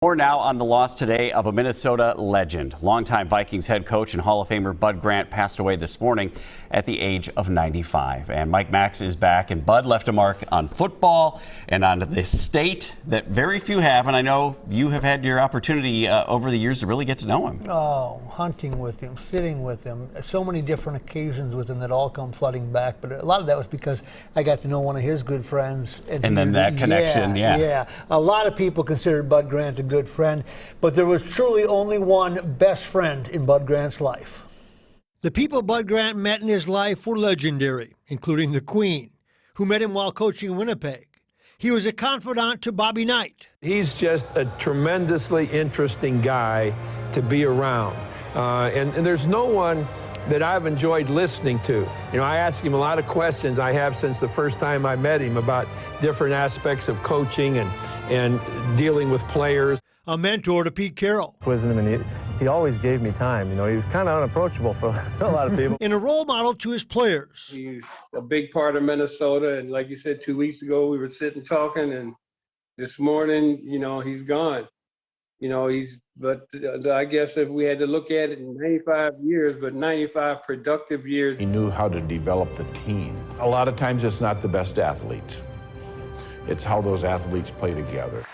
More now on the loss today of a Minnesota legend. Longtime Vikings head coach and Hall of Famer Bud Grant passed away this morning at the age of 95. And Mike Max is back, and Bud left a mark on football and on this state that very few have. And I know you have had your opportunity over the years to really get to know him. Oh, hunting with him, sitting with him, so many different occasions with him that all come flooding back. But a lot of that was because I got to know one of his good friends. And then that connection, yeah. A lot of people considered Bud Grant a good friend, but there was truly only one best friend in Bud Grant's life. The people Bud Grant met in his life were legendary, including the Queen, who met him while coaching Winnipeg. He was a confidant to Bobby Knight. He's just a tremendously interesting guy to be around. And there's no one that I've enjoyed listening to. You know, I ask him a lot of questions. I have since the first time I met him about different aspects of coaching and dealing with players. A mentor to Pete Carroll. Quizzing him, and he always gave me time. You know, he was kind of unapproachable for a lot of people. And a role model to his players. He's a big part of Minnesota, and like you said, 2 weeks ago we were sitting talking, and this morning, you know, he's gone. You know, I guess if we had to look at it in 95 years, but 95 productive years. He knew how to develop the team. A lot of times it's not the best athletes. It's how those athletes play together.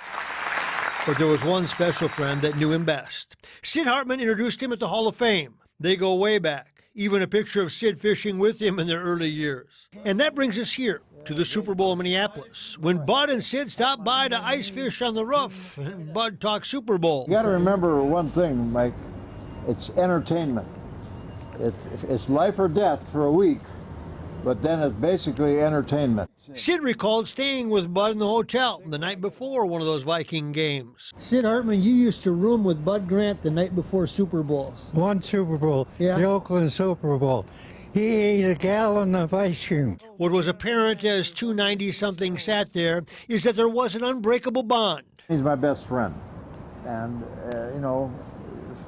But there was one special friend that knew him best. Sid Hartman introduced him at the Hall of Fame. They go way back, even a picture of Sid fishing with him in their early years. And that brings us here to the Super Bowl in Minneapolis, when Bud and Sid stopped by to ice fish on the roof, and Bud talked Super Bowl. You got to remember one thing, Mike. It's entertainment. It's life or death for a week, but then it's basically entertainment. Sid recalled staying with Bud in the hotel the night before one of those Viking games. Sid Hartman, you used to room with Bud Grant the night before Super Bowls. One Super Bowl, the Oakland Super Bowl. He ate a gallon of ice cream. What was apparent as two 90-somethings sat there is that there was an unbreakable bond. He's my best friend. And, you know,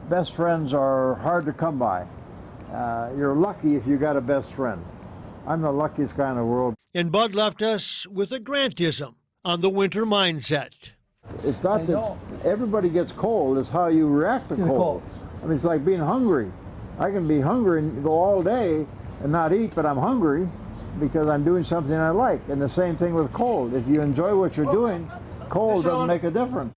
best friends are hard to come by. You're lucky if you got a best friend. I'm the luckiest guy in the world. And Bud left us with a Grantism on the winter mindset. It's not that everybody gets cold, it's how you react to cold. I mean, it's like being hungry. I can be hungry and go all day and not eat, but I'm hungry because I'm doing something I like. And the same thing with cold. If you enjoy what you're doing, cold doesn't make a difference.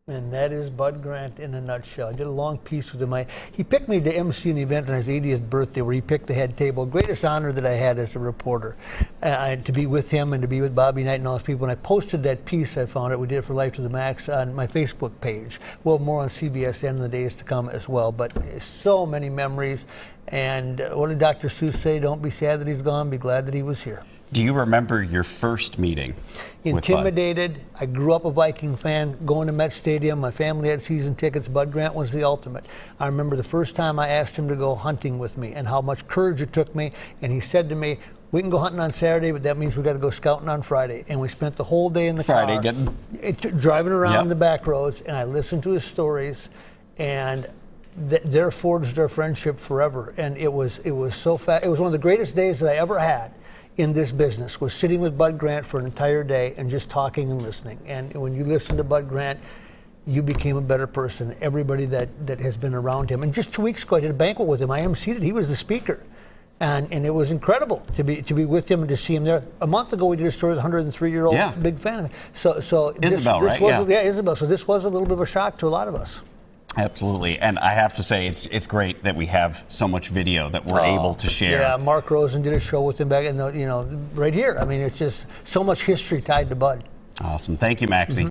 And that is Bud Grant in a nutshell. I did a long piece with him. He picked me to MC an event on his 80th birthday where he picked the head table. Greatest honor that I had as a reporter, to be with him and to be with Bobby Knight and all those people. And I posted that piece, I found it, we did it for Life to the Max, on my Facebook page. Well, more on CBSN in the days to come as well. But so many memories. And what did Dr. Seuss say? Don't be sad that he's gone, be glad that he was here. Do you remember your first meeting Intimidated. I grew up a Viking fan, going to Met Stadium. My family had season tickets. Bud Grant was the ultimate. I remember the first time I asked him to go hunting with me and how much courage it took me. And he said to me, we can go hunting on Saturday, but that means we got to go scouting on Friday. And we spent the whole day in the car, driving around the back roads, and I listened to his stories, and they're forged our friendship forever. And it was so fast. It was one of the greatest days that I ever had in this business, was sitting with Bud Grant for an entire day and just talking and listening. And when you listen to Bud Grant, you became a better person. Everybody that has been around him. And just 2 weeks ago, I did a banquet with him. I emceed it. He was the speaker. And it was incredible to be with him and to see him there. A month ago, we did a story with a 103-year-old big fan of me. So Isabel, this was, Isabel. So this was a little bit of a shock to a lot of us. Absolutely, and I have to say it's great that we have so much video that we're able to share. Yeah, Mark Rosen did a show with him back in right here. I mean, it's just so much history tied to Bud. Awesome, thank you, Maxie.